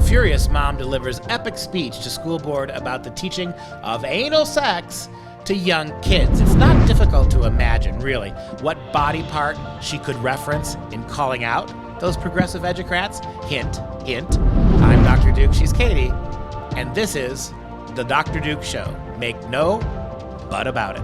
Furious mom delivers epic speech to school board about the teaching of anal sex to young kids. It's not difficult to imagine, really, what body part she could reference in calling out those progressive educrats. Hint, hint. I'm Dr. Duke, she's Katie, and this is The Dr. Duke Show. Make no but about it.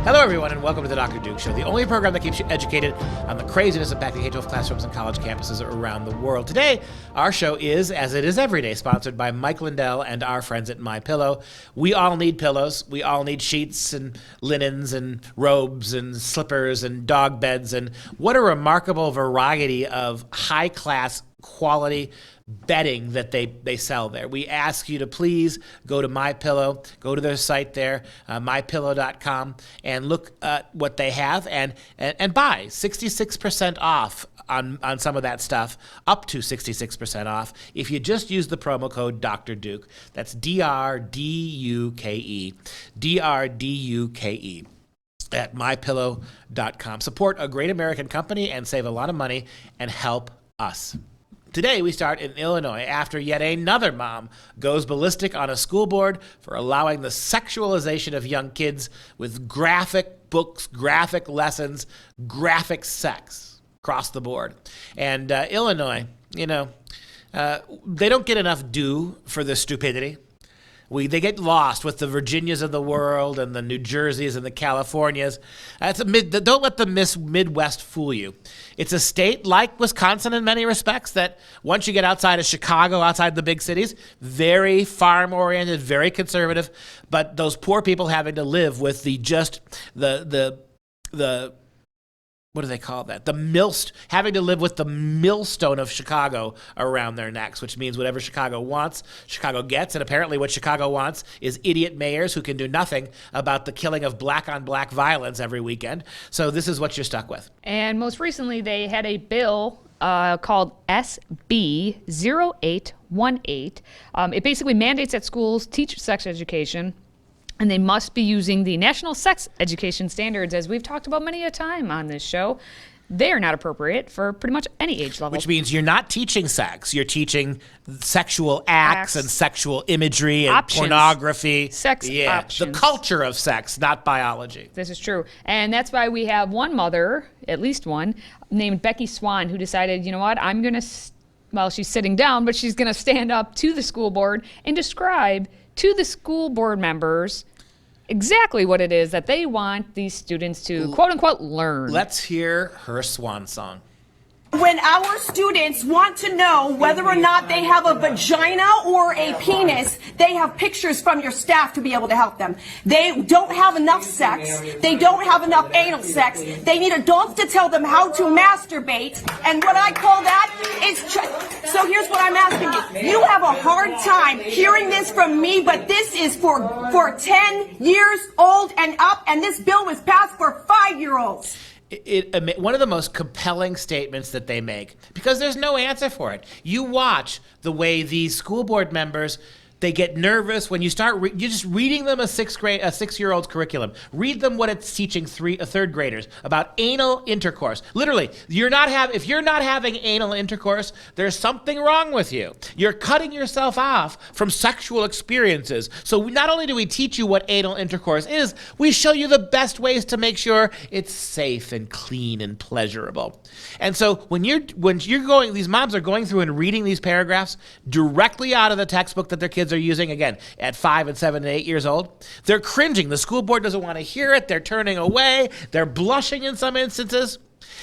Hello, everyone, and welcome to the Dr. Duke Show, the only program that keeps you educated on the craziness impacting K-12 classrooms and college campuses around the world. Today, our show is, as it is every day, sponsored by Mike Lindell and our friends at MyPillow. We all need pillows. We all need sheets and linens and robes and slippers and dog beds. And what a remarkable variety of high-class quality bedding that they sell there. We ask you to please go to MyPillow, go to their site there, mypillow.com, and look at what they have and buy 66% off on some of that stuff, up to 66% off, if you just use the promo code Dr. Duke. That's DRDUKE, DRDUKE. At mypillow.com. Support a great American company and save a lot of money and help us. Today, we start in Illinois after yet another mom goes ballistic on a school board for allowing the sexualization of young kids with graphic books, graphic lessons, graphic sex across the board. And Illinois, they don't get enough due for this stupidity. They get lost with the Virginias of the world and the New Jerseys and the Californias. Don't let the Midwest fool you. It's a state like Wisconsin in many respects that once you get outside of Chicago, outside the big cities, very farm-oriented, very conservative, but those poor people having to live with the what do they call that? Having to live with the millstone of Chicago around their necks, which means whatever Chicago wants, Chicago gets. And apparently what Chicago wants is idiot mayors who can do nothing about the killing of black-on-black violence every weekend. So this is what you're stuck with. And most recently, they had a bill called SB 0818. It basically mandates that schools teach sex education, and they must be using the National Sex Education Standards, as we've talked about many a time on this show. They are not appropriate for pretty much any age level. Which means you're not teaching sex. You're teaching sexual acts and sexual imagery and options. Pornography. Sex options. The culture of sex, not biology. This is true. And that's why we have one mother, at least one, named Becky Swan, who decided, you know what, I'm going to, she's sitting down, but she's going to stand up to the school board and describe to the school board members exactly what it is that they want these students to, quote unquote, learn. Let's hear her swan song. When our students want to know whether or not they have a vagina or a penis, they have pictures from your staff to be able to help them. They don't have enough sex. They don't have enough anal sex. They need adults to tell them how to masturbate. And what I call that is... So here's what I'm asking you. You have a hard time hearing this from me, but this is for 10 years old and up, and this bill was passed for 5-year-olds. One of the most compelling statements that they make, because there's no answer for it. You watch the way these school board members, they get nervous when you start. You're just reading them a 6-year-old's curriculum. Read them what it's teaching third graders about anal intercourse. Literally, if you're not having anal intercourse, there's something wrong with you. You're cutting yourself off from sexual experiences. So not only do we teach you what anal intercourse is, we show you the best ways to make sure it's safe and clean and pleasurable. And so when you're going, these moms are going through and reading these paragraphs directly out of the textbook that their kids are using, again, at 5 and 7 and 8 years old. They're cringing. The school board doesn't want to hear it. They're turning away. They're blushing in some instances.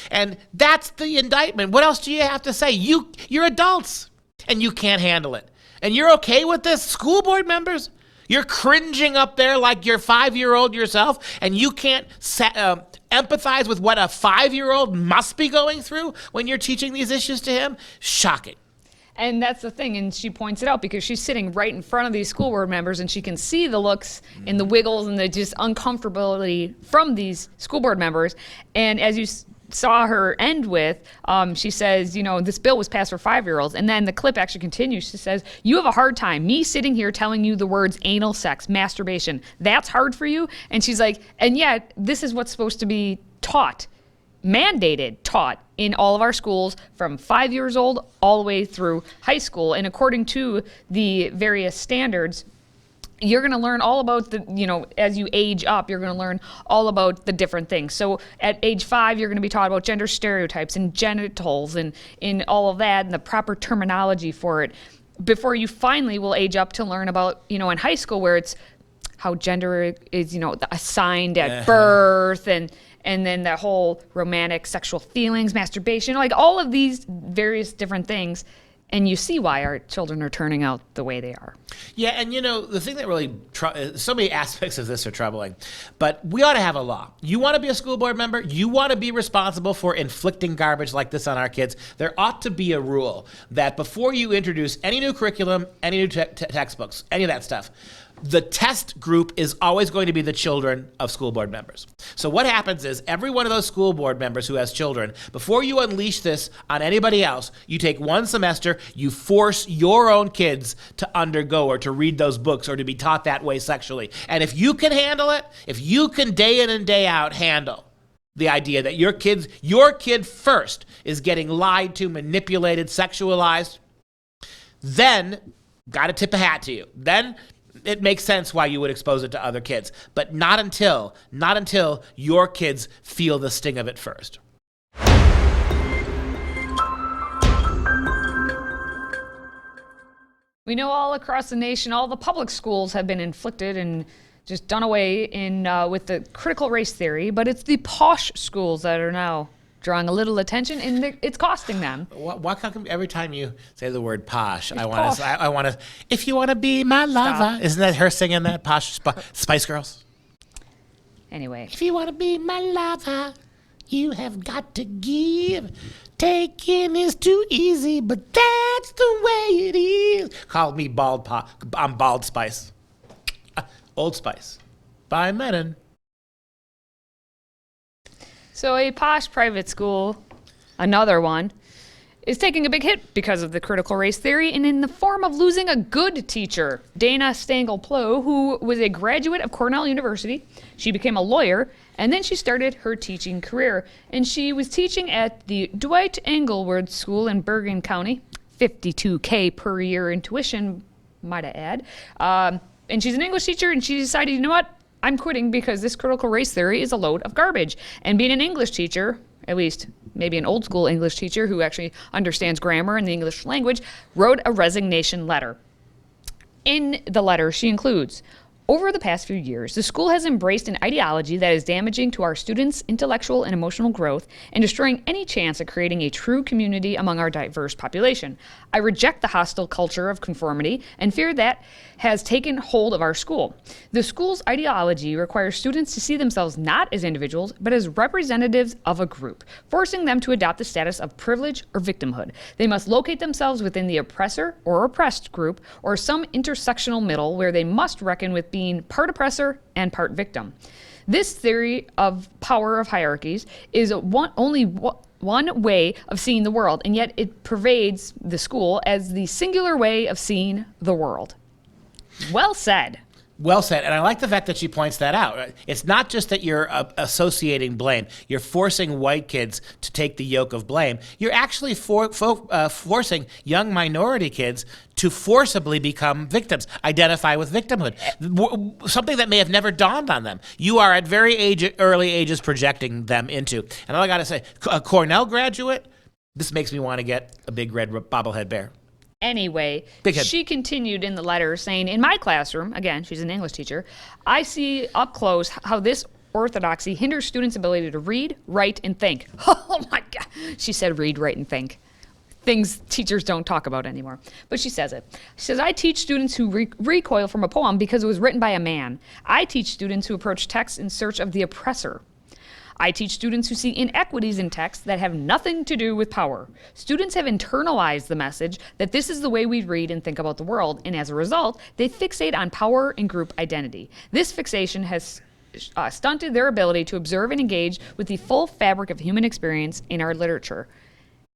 And that's the indictment. What else do you have to say? You're adults, and you can't handle it. And you're okay with this, school board members? You're cringing up there like you're 5-year-old yourself, and you can't empathize with what a 5-year-old must be going through when you're teaching these issues to him? Shocking. And that's the thing, and she points it out because she's sitting right in front of these school board members, and she can see the looks and the wiggles and the just uncomfortability from these school board members. And as you saw her end with, she says, this bill was passed for 5-year-olds. And then the clip actually continues. She says, you have a hard time. Me sitting here telling you the words anal sex, masturbation. That's hard for you? And she's like, and yet this is what's supposed to be taught, taught in all of our schools from 5 years old all the way through high school. And according to the various standards, you're going to learn all about as you age up, you're going to learn all about the different things. So at age 5, you're going to be taught about gender stereotypes and genitals and in all of that and the proper terminology for it before you finally will age up to learn about, in high school where it's how gender is, assigned at birth and then that whole romantic sexual feelings, masturbation, like all of these various different things. And you see why our children are turning out the way they are. Yeah, and the thing that really, so many aspects of this are troubling, but we ought to have a law. You want to be a school board member? You want to be responsible for inflicting garbage like this on our kids? There ought to be a rule that before you introduce any new curriculum, any new textbooks, any of that stuff, the test group is always going to be the children of school board members. So what happens is every one of those school board members who has children, before you unleash this on anybody else, you take one semester, you force your own kids to undergo or to read those books or to be taught that way sexually. And if you can handle it, if you can day in and day out handle the idea that your kid first is getting lied to, manipulated, sexualized, then got to tip a hat to you. Then it makes sense why you would expose it to other kids, but not until your kids feel the sting of it first. We know all across the nation, all the public schools have been inflicted and just done away with the critical race theory, but it's the posh schools that are now drawing a little attention, and it's costing them. Why come every time you say the word posh, I want to, if you want to be my lover, isn't that her singing that posh Spice Girls? Anyway. If you want to be my lover, you have got to give. Taking is too easy, but that's the way it is. Call me I'm Bald Spice. Old Spice. By Menon. So a posh private school, another one, is taking a big hit because of the critical race theory and in the form of losing a good teacher. Dana Stengel-Plow, who was a graduate of Cornell University, she became a lawyer, and then she started her teaching career. And she was teaching at the Dwight Englewood School in Bergen County, $52K per year in tuition, might I add. And she's an English teacher, and she decided, you know what? I'm quitting because this critical race theory is a load of garbage. And being an English teacher, at least maybe an old school English teacher who actually understands grammar and the English language, wrote a resignation letter. In the letter, she includes, over the past few years, the school has embraced an ideology that is damaging to our students' intellectual and emotional growth and destroying any chance at creating a true community among our diverse population. I reject the hostile culture of conformity and fear that has taken hold of our school. The school's ideology requires students to see themselves not as individuals, but as representatives of a group, forcing them to adopt the status of privilege or victimhood. They must locate themselves within the oppressor or oppressed group, or some intersectional middle where they must reckon with being part oppressor and part victim. This theory of power of hierarchies is only one way of seeing the world, and yet it pervades the school as the singular way of seeing the world. Well said. Well said. And I like the fact that she points that out. It's not just that you're associating blame. You're forcing white kids to take the yoke of blame. You're actually forcing young minority kids to forcibly become victims, identify with victimhood, something that may have never dawned on them. You are at very early ages projecting them into. And all I got to say, a Cornell graduate, this makes me want to get a big red bobblehead bear. Anyway, she continued in the letter saying, in my classroom, again, she's an English teacher, I see up close how this orthodoxy hinders students' ability to read, write, and think. Oh my God. She said read, write, and think. Things teachers don't talk about anymore. But she says it. She says, I teach students who recoil from a poem because it was written by a man. I teach students who approach text in search of the oppressor. I teach students who see inequities in text that have nothing to do with power. Students have internalized the message that this is the way we read and think about the world, and as a result, they fixate on power and group identity. This fixation has stunted their ability to observe and engage with the full fabric of human experience in our literature.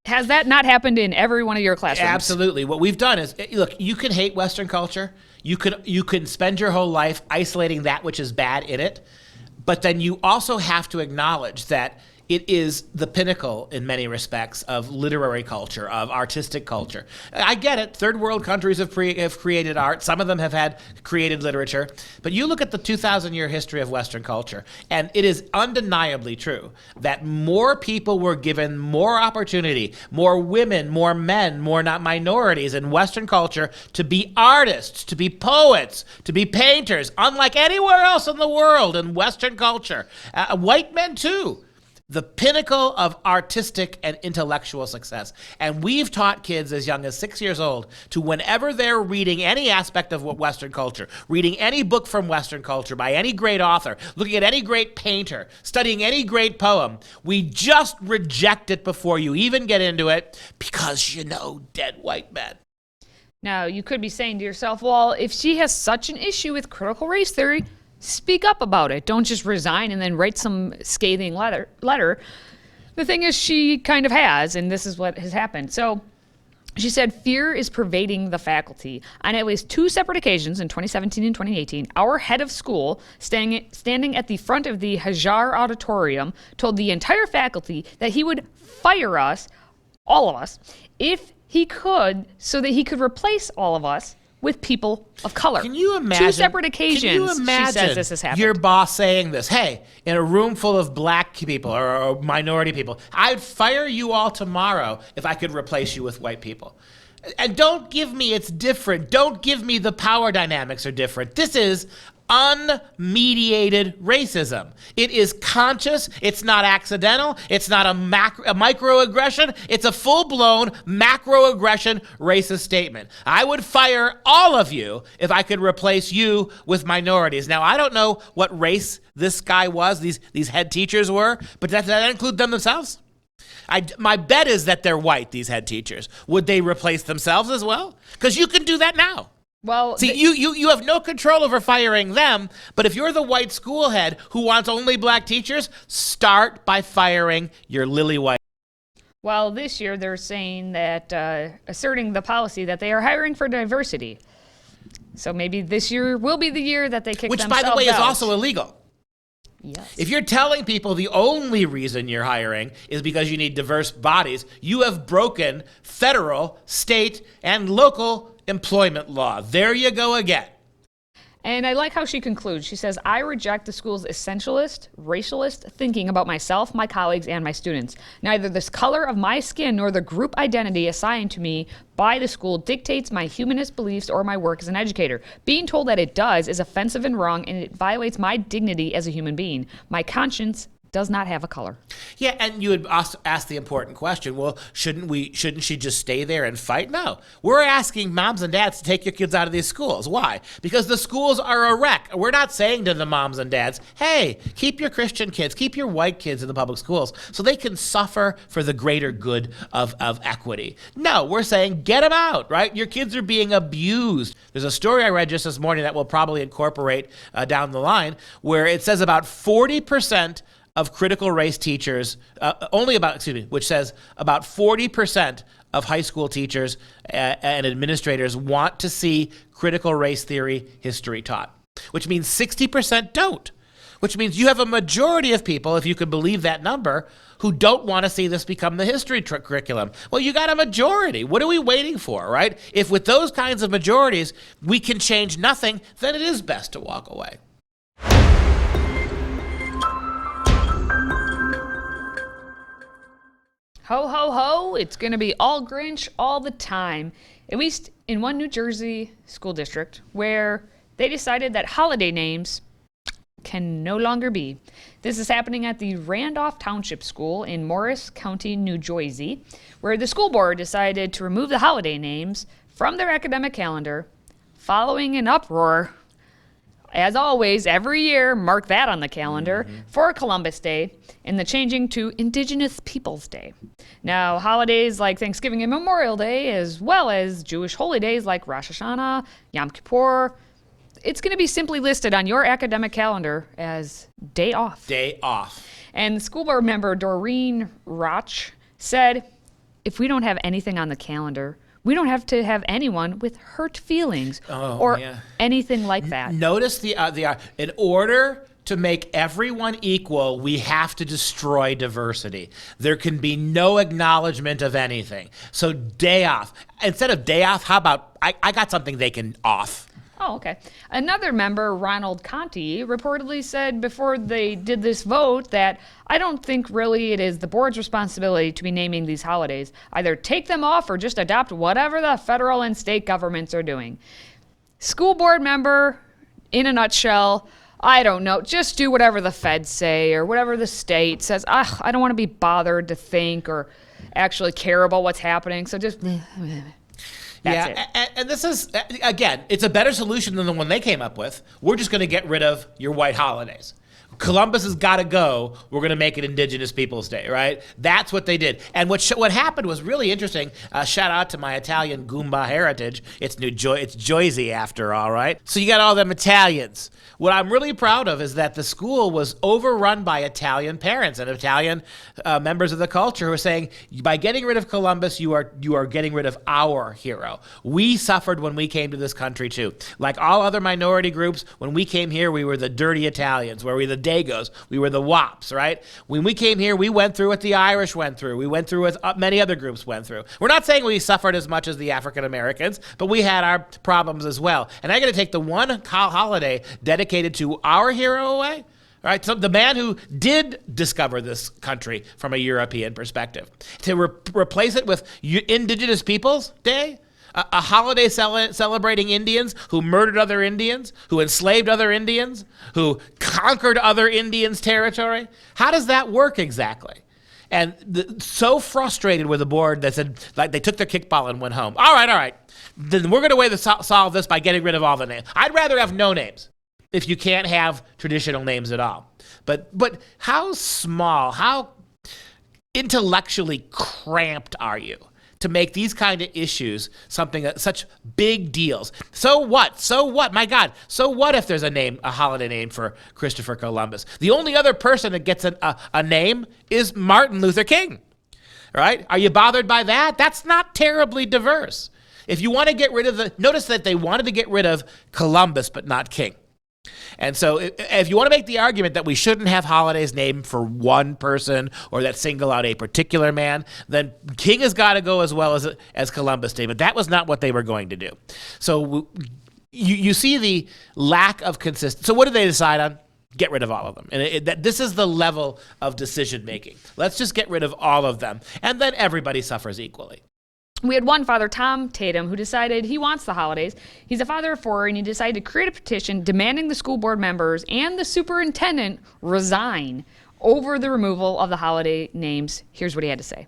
Has that not happened in every one of your classrooms? Absolutely. What we've done is, look, you can hate Western culture. You can spend your whole life isolating that which is bad in it. But then you also have to acknowledge that it is the pinnacle in many respects of literary culture, of artistic culture. I get it. Third world countries have created art. Some of them have had created literature. But you look at the 2,000-year history of Western culture, and it is undeniably true that more people were given more opportunity, more women, more men, more not minorities in Western culture to be artists, to be poets, to be painters, unlike anywhere else in the world in Western culture. White men, too. The pinnacle of artistic and intellectual success. And we've taught kids as young as 6 years old to, whenever they're reading any aspect of Western culture, reading any book from Western culture by any great author, looking at any great painter, studying any great poem, we just reject it before you even get into it because, dead white men. Now, you could be saying to yourself, well, if she has such an issue with critical race theory, speak up about it. Don't just resign and then write some scathing letter. The thing is, she kind of has, and this is what has happened. So she said, fear is pervading the faculty. On at least 2 separate occasions in 2017 and 2018, our head of school, standing at the front of the Hajar Auditorium, told the entire faculty that he would fire us, all of us, if he could, so that he could replace all of us with people of color. Can you imagine? 2 separate occasions, can you imagine she says this has happened. Your boss saying this, hey, in a room full of black people or minority people, I'd fire you all tomorrow if I could replace you with white people. And don't give me it's different. Don't give me the power dynamics are different. This is unmediated racism. It is conscious. It's not accidental. It's not a microaggression. It's a full-blown macroaggression racist statement. I would fire all of you if I could replace you with minorities. Now, I don't know what race this guy was, these head teachers were, but does that include them themselves? My bet is that they're white, these head teachers. Would they replace themselves as well? Because you can do that now. Well, see, you have no control over firing them, but if you're the white school head who wants only black teachers, start by firing your lily white. Well, this year they're saying that, asserting the policy that they are hiring for diversity. So maybe this year will be the year that they kick themselves out. Which, by the way, is also illegal. Yes. If you're telling people the only reason you're hiring is because you need diverse bodies, you have broken federal, state, and local employment law. There you go again. And I like how she concludes. She says, I reject the school's essentialist, racialist thinking about myself, my colleagues, and my students. Neither the color of my skin nor the group identity assigned to me by the school dictates my humanist beliefs or my work as an educator. Being told that it does is offensive and wrong, and it violates my dignity as a human being. My conscience does not have a color. Yeah, and you would ask the important question, well, shouldn't she just stay there and fight? No. We're asking moms and dads to take your kids out of these schools. Why? Because the schools are a wreck. We're not saying to the moms and dads, hey, keep your Christian kids, keep your white kids in the public schools so they can suffer for the greater good of equity. No, we're saying get them out, right? Your kids are being abused. There's a story I read just this morning that we'll probably incorporate down the line where it says about 40% of critical race teachers, which says about 40% of high school teachers and administrators want to see critical race theory history taught, which means 60% don't, which means you have a majority of people, if you could believe that number, who don't want to see this become the history curriculum. Well, you got a majority. What are we waiting for, right? If with those kinds of majorities we can change nothing, then it is best to walk away. Ho, ho, ho, it's going to be all Grinch all the time, at least in one New Jersey school district where they decided that holiday names can no longer be. This is happening at the Randolph Township School in Morris County, New Jersey, where the school board decided to remove the holiday names from their academic calendar following an uproar. As always, every year, mark that on the calendar for Columbus Day and the changing to Indigenous Peoples Day. Now, holidays like Thanksgiving and Memorial Day, as well as Jewish holy days like Rosh Hashanah, Yom Kippur, it's going to be simply listed on your academic calendar as day off. Day off. And school board member Doreen Roch said, if we don't have anything on the calendar, we don't have to have anyone with hurt feelings or anything like that. Notice in order to make everyone equal, we have to destroy diversity. There can be no acknowledgement of anything. So day off. Instead of day off, how about I got something they can off? Oh, okay. Another member, Ronald Conti, reportedly said before they did this vote that I don't think really it is the board's responsibility to be naming these holidays. Either take them off or just adopt whatever the federal and state governments are doing. School board member, in a nutshell, I don't know. Just do whatever the feds say or whatever the state says. I don't want to be bothered to think or actually care about what's happening. So just... That's it. And this is, again, it's a better solution than the one they came up with. We're just going to get rid of your white holidays. Columbus has got to go. We're going to make it Indigenous Peoples Day, right? That's what they did. And what happened was really interesting. Shout out to my Italian Goomba heritage. It's Joyzy after all, right? So you got all them Italians. What I'm really proud of is that the school was overrun by Italian parents and Italian members of the culture who are saying, by getting rid of Columbus, you are getting rid of our hero. We suffered when we came to this country too. Like all other minority groups, when we came here, we were the dirty Italians, where we the Dagos, we were the Wops, right? When we came here, we went through what the Irish went through. We went through what many other groups went through. We're not saying we suffered as much as the African Americans, but we had our problems as well. And I'm going to take the one holiday dedicated to our hero away, right? So the man who did discover this country from a European perspective, to replace it with Indigenous Peoples Day, a holiday celebrating Indians who murdered other Indians, who enslaved other Indians, who conquered other Indians' territory. How does that work exactly? And so frustrated with the board that said, like, they took their kickball and went home. All right. Then we're going to solve this by getting rid of all the names. I'd rather have no names if you can't have traditional names at all. But how small, how intellectually cramped are you to make these kind of issues such big deals? So what? My God. So what if there's a holiday name for Christopher Columbus? The only other person that gets a name is Martin Luther King. All right? Are you bothered by that? That's not terribly diverse. If you want to get rid of notice that they wanted to get rid of Columbus, but not King. And so if you want to make the argument that we shouldn't have holidays named for one person or that single out a particular man, then King has got to go as well as Columbus Day. But that was not what they were going to do. So you see the lack of consistency. So what did they decide on? Get rid of all of them. And this is the level of decision making. Let's just get rid of all of them. And then everybody suffers equally. We had one father, Tom Tatum, who decided he wants the holidays. He's a father of four, and he decided to create a petition demanding the school board members and the superintendent resign over the removal of the holiday names. Here's what he had to say.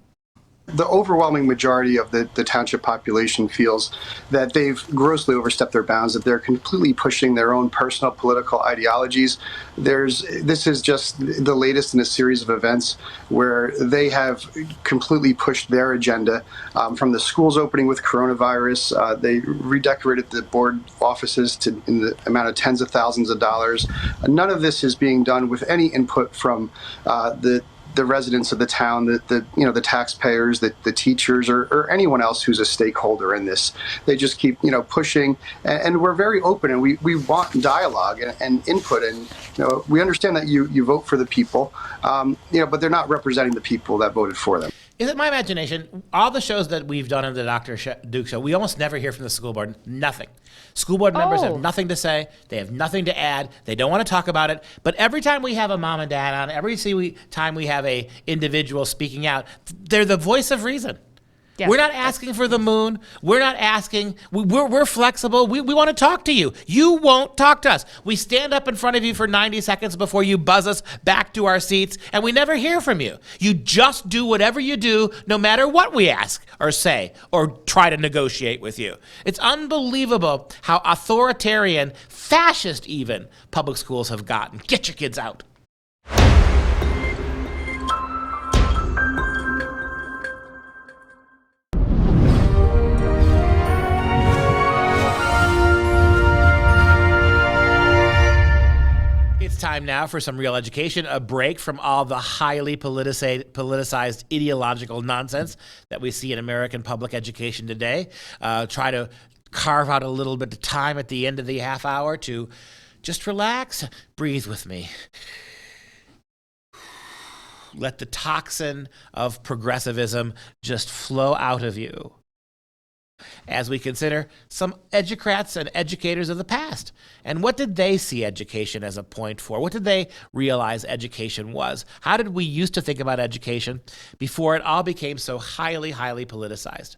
The overwhelming majority of the township population feels that they've grossly overstepped their bounds, that they're completely pushing their own personal political ideologies. This is just the latest in a series of events where they have completely pushed their agenda. From the schools opening with coronavirus, they redecorated the board offices in the amount of tens of thousands of dollars. None of this is being done with any input from the residents of the town, the taxpayers, the teachers, or anyone else who's a stakeholder in this. They just keep pushing, and we're very open, and we want dialogue and input, and we understand that you vote for the people, but they're not representing the people that voted for them. Is it my imagination? All the shows that we've done on the Dr. Duke Show, we almost never hear from the school board. Nothing. School board members have nothing to say. They have nothing to add. They don't want to talk about it. But every time we have a mom and dad on, every time we have a individual speaking out, they're the voice of reason. Yes. We're not asking for the moon. We're not asking. We're flexible. We want to talk to you. You won't talk to us. We stand up in front of you for 90 seconds before you buzz us back to our seats, and we never hear from you. You just do whatever you do, no matter what we ask or say or try to negotiate with you. It's unbelievable how authoritarian, fascist even, public schools have gotten. Get your kids out. time now for some real education, a break from all the highly politicized ideological nonsense that we see in American public education today. Try to carve out a little bit of time at the end of the half hour to just relax, breathe with me. Let the toxin of progressivism just flow out of you as we consider some educrats and educators of the past. And what did they see education as a point for? What did they realize education was? How did we used to think about education before it all became so highly, highly politicized?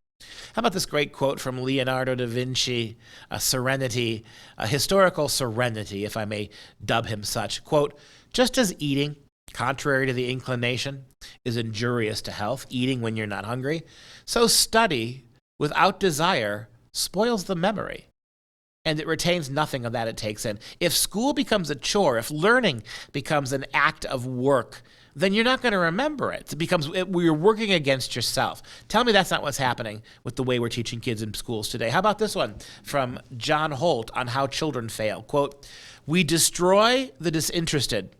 How about this great quote from Leonardo da Vinci, a serenity, a historical serenity, if I may dub him such. Quote, just as eating, contrary to the inclination, is injurious to health, eating when you're not hungry, so study without desire spoils the memory, and it retains nothing of that it takes in. If school becomes a chore, if learning becomes an act of work, then you're not going to remember it. You're working against yourself. Tell me that's not what's happening with the way we're teaching kids in schools today. How about this one from John Holt on how children fail? Quote, we destroy the disinterested,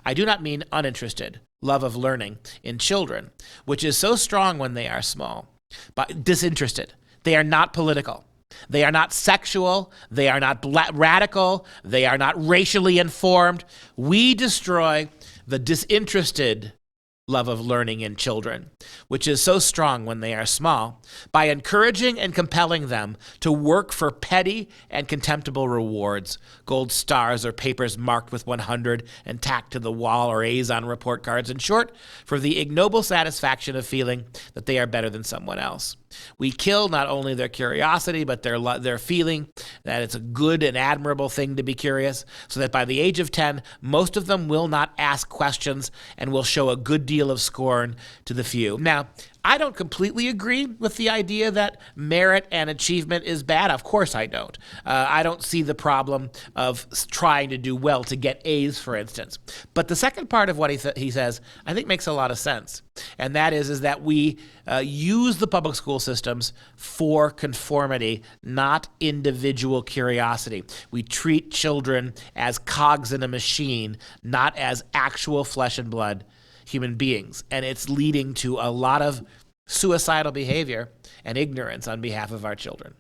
I do not mean uninterested, love of learning in children, which is so strong when they are small. But disinterested. They are not political. They are not sexual. They are not radical. They are not racially informed. We destroy the disinterested love of learning in children, which is so strong when they are small, by encouraging and compelling them to work for petty and contemptible rewards, gold stars or papers marked with 100 and tacked to the wall or A's on report cards, in short, for the ignoble satisfaction of feeling that they are better than someone else. We kill not only their curiosity, but their feeling that it's a good and admirable thing to be curious, so that by the age of 10, most of them will not ask questions and will show a good deal of scorn to the few. Now, I don't completely agree with the idea that merit and achievement is bad. Of course I don't. I don't see the problem of trying to do well to get A's, for instance. But the second part of what he says, I think makes a lot of sense. And that is that we use the public school systems for conformity, not individual curiosity. We treat children as cogs in a machine, not as actual flesh and blood human beings. And it's leading to a lot of suicidal behavior and ignorance on behalf of our children.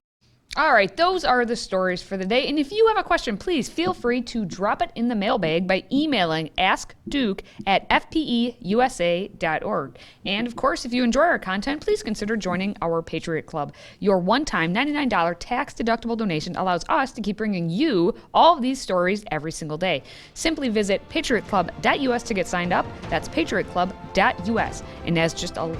All right, those are the stories for the day. And if you have a question, please feel free to drop it in the mailbag by emailing askduke@fpeusa.org. And of course, if you enjoy our content, please consider joining our Patriot Club. Your one-time $99 tax-deductible donation allows us to keep bringing you all of these stories every single day. Simply visit patriotclub.us to get signed up. That's patriotclub.us. And as just a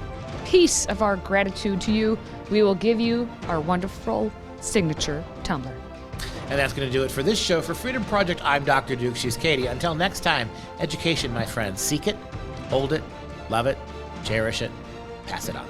piece of our gratitude to you, we will give you our wonderful signature tumbler. And that's going to do it for this show. For Freedom Project, I'm Dr. Duke. She's Katie. Until next time, education, my friends. Seek it, hold it, love it, cherish it, pass it on.